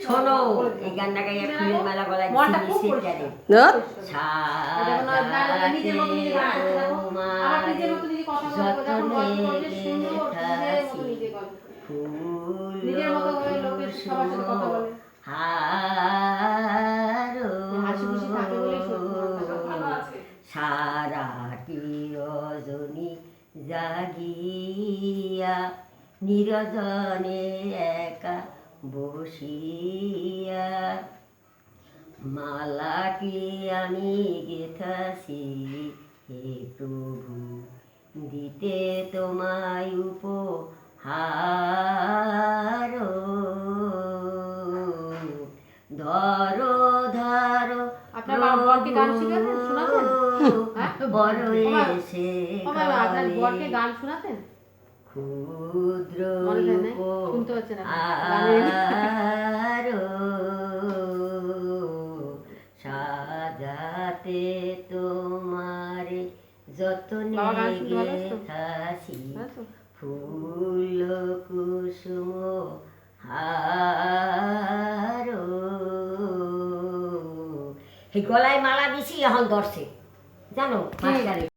শোনো এই গানটা গাইয়া ফুলের মালা গলায় মনটা দিছি খুব নিষেধ পরিষ্কার। জানে ধর। নিজের মতো নিজে গান আছে, দেখো। আবার নিজের মতো নিজে কথা বলে, যখন গল্প করবে সুন্দর, নিজের মতো নিজে গল্প করে। নিজের মতো করে লোকের সবার সাথে কথা বলে। হাসি খুশি থাকে বলেই সত্যি মনটা ভালো আছে। সারাটি রজনী জাগিয়া নিরজনে একা বসিয়া মালাটি আমি গেথাছি হে প্রভু দিতে তোমায় উপহার ধরো ধরো আপনার বরকে গান শিখাতেন, শোনাতেন? হ্যাঁ? বড় এসে আপনার বরকে গান শোনাতেন? ক্ষুদ্র মনে হয় না, শুনতে পাচ্ছেন আরো সাজাতে তোমারে যতনে গেথাছি ফুল কুসুম হারো এই গলায় মালা দিছি এখন ধরছে জানো মাস্টারে